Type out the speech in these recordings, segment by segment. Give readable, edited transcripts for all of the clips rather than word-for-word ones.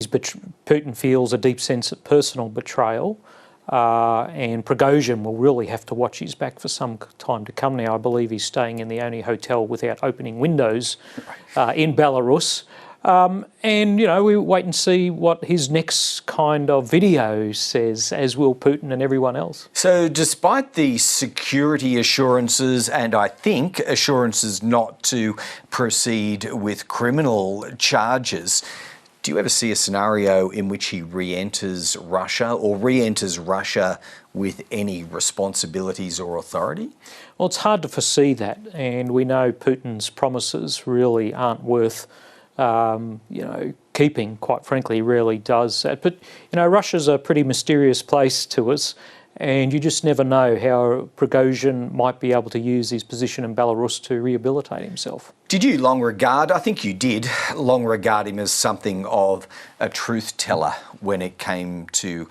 Putin feels a deep sense of personal betrayal, and Prigozhin will really have to watch his back for some time to come now. I believe he's staying in the only hotel without opening windows in Belarus. And, we wait and see what his next kind of video says, as will Putin and everyone else. So despite the security assurances and I think assurances not to proceed with criminal charges, do you ever see a scenario in which he re-enters Russia or re-enters Russia with any responsibilities or authority? Well, it's hard to foresee that, and we know Putin's promises really aren't worth keeping, quite frankly. He rarely does that. But, Russia's a pretty mysterious place to us, and you just never know how Prigozhin might be able to use his position in Belarus to rehabilitate himself. Did you I think you did, long regard him as something of a truth teller when it came to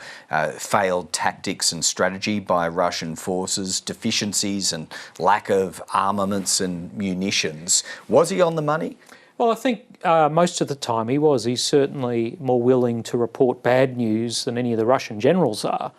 failed tactics and strategy by Russian forces, deficiencies and lack of armaments and munitions? Was he on the money? Well, I think most of the time he was. He's certainly more willing to report bad news than any of the Russian generals are.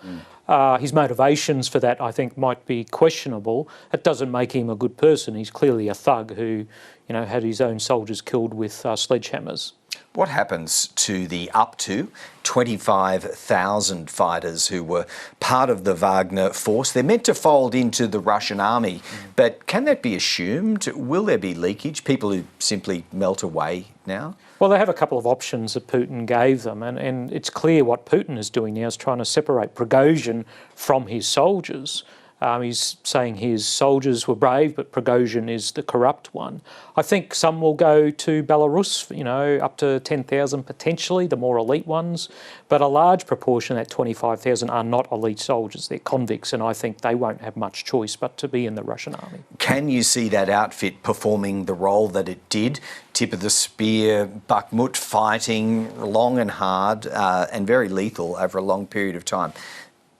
His motivations for that, I think, might be questionable. That doesn't make him a good person. He's clearly a thug who, had his own soldiers killed with sledgehammers. What happens to the up to 25,000 fighters who were part of the Wagner force? They're meant to fold into the Russian army, but can that be assumed? Will there be leakage, people who simply melt away now? Well, they have a couple of options that Putin gave them, and it's clear what Putin is doing now is trying to separate Prigozhin from his soldiers. He's saying his soldiers were brave, but Prigozhin is the corrupt one. I think some will go to Belarus, up to 10,000 potentially, the more elite ones. But a large proportion of that 25,000 are not elite soldiers. They're convicts, and I think they won't have much choice but to be in the Russian army. Can you see that outfit performing the role that it did? Tip of the spear, Bakhmut, fighting long and hard and very lethal over a long period of time.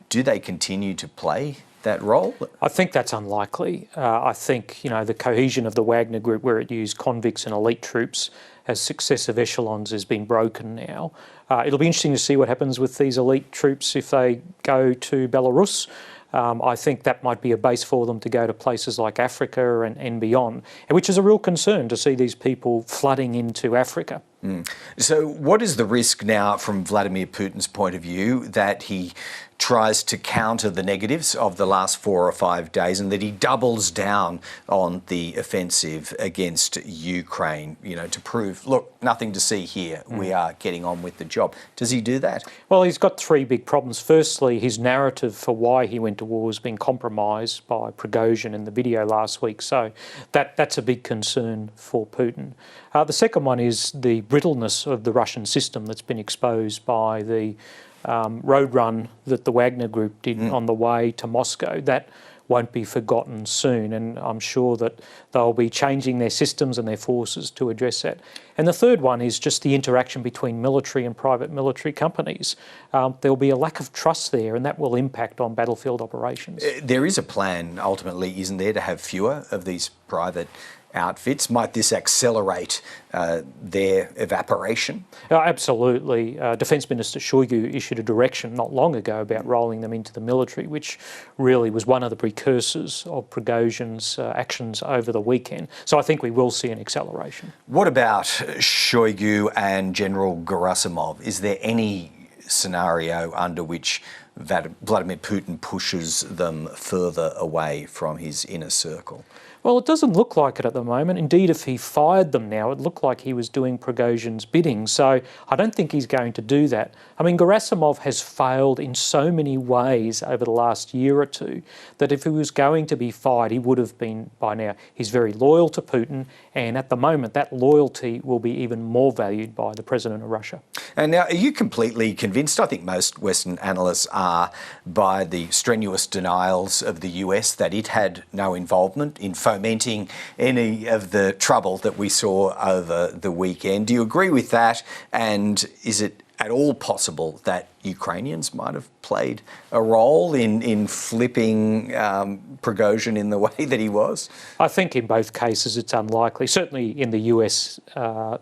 Do they continue to play that role? I think that's unlikely. I think, the cohesion of the Wagner Group, where it used convicts and elite troops as successive echelons, has been broken now. It'll be interesting to see what happens with these elite troops if they go to Belarus. I think that might be a base for them to go to places like Africa and beyond, which is a real concern to see these people flooding into Africa. So what is the risk now from Vladimir Putin's point of view that he tries to counter the negatives of the last 4 or 5 days and that he doubles down on the offensive against Ukraine, to prove, look, nothing to see here, we are getting on with the job? Does he do that? Well, he's got 3 big problems. Firstly, his narrative for why he went to war has been compromised by Prigozhin in the video last week, so that's a big concern for Putin. The second one is the brittleness of the Russian system that's been exposed by the road run that the Wagner Group did on the way to Moscow. That won't be forgotten soon, and I'm sure that they'll be changing their systems and their forces to address that. And the third one is just the interaction between military and private military companies. There'll be a lack of trust there, and that will impact on battlefield operations. There is a plan, ultimately, isn't there, to have fewer of these private outfits? Might this accelerate their evaporation? Absolutely. Defence Minister Shoigu issued a direction not long ago about rolling them into the military, which really was one of the precursors of Prigozhin's actions over the weekend. So I think we will see an acceleration. What about Shoigu and General Gerasimov? Is there any scenario under which Vladimir Putin pushes them further away from his inner circle? Well, it doesn't look like it at the moment. Indeed, if he fired them now, it looked like he was doing Prigozhin's bidding. So I don't think he's going to do that. I mean, Gerasimov has failed in so many ways over the last year or two that if he was going to be fired, he would have been by now. He's very loyal to Putin, and at the moment, that loyalty will be even more valued by the President of Russia. And now, are you completely convinced, I think most Western analysts are, by the strenuous denials of the US that it had no involvement in fomenting any of the trouble that we saw over the weekend? Do you agree with that? And is it at all possible that Ukrainians might have played a role in flipping Prigozhin in the way that he was? I think in both cases it's unlikely. Certainly in the US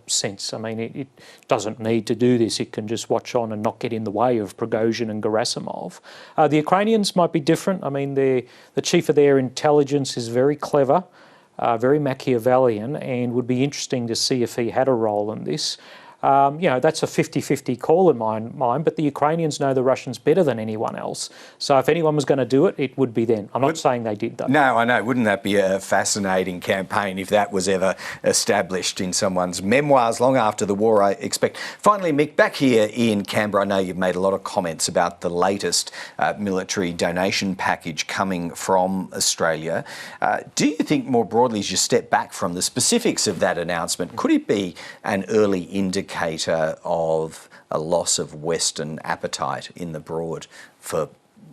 sense. I mean, it doesn't need to do this. It can just watch on and not get in the way of Prigozhin and Gerasimov. The Ukrainians might be different. I mean, the chief of their intelligence is very clever, very Machiavellian, and would be interesting to see if he had a role in this. That's a 50-50 call in my mind, but the Ukrainians know the Russians better than anyone else. So if anyone was going to do it, it would be them. I'm not saying they did, though. No, I know. Wouldn't that be a fascinating campaign if that was ever established in someone's memoirs long after the war, I expect. Finally, Mick, back here in Canberra, I know you've made a lot of comments about the latest military donation package coming from Australia. Do you think more broadly, as you step back from the specifics of that announcement, could it be an early indicator of a loss of Western appetite in the broad for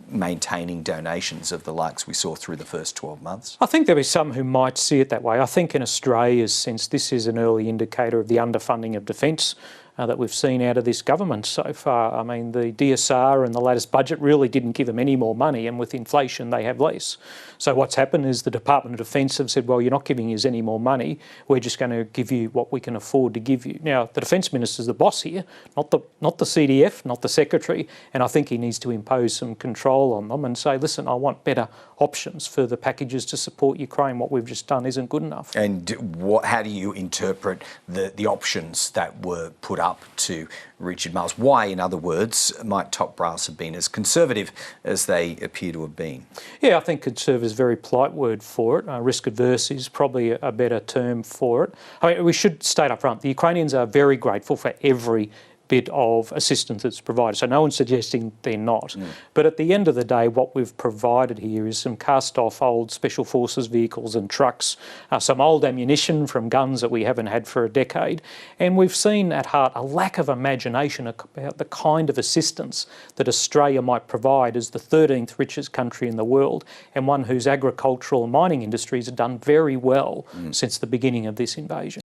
maintaining donations of the likes we saw through the first 12 months? I think there'll be some who might see it that way. I think in Australia's sense, this is an early indicator of the underfunding of defence that we've seen out of this government so far. I mean, the DSR and the latest budget really didn't give them any more money, and with inflation they have less. So what's happened is the Department of Defence have said, well, you're not giving us any more money, we're just going to give you what we can afford to give you. Now, the Defence Minister's the boss here, not the CDF, not the Secretary, and I think he needs to impose some control on them and say, listen, I want better options for the packages to support Ukraine. What we've just done isn't good enough. And how do you interpret the options that were put up to Richard Marles? Why, in other words, might top brass have been as conservative as they appear to have been? Yeah, I think conservative is a very polite word for it. Risk adverse is probably a better term for it. I mean, we should state up front, the Ukrainians are very grateful for every bit of assistance that's provided. So no one's suggesting they're not. But at the end of the day, what we've provided here is some cast-off old Special Forces vehicles and trucks, some old ammunition from guns that we haven't had for a decade. And we've seen at heart a lack of imagination about the kind of assistance that Australia might provide as the 13th richest country in the world, and one whose agricultural and mining industries have done very well since the beginning of this invasion.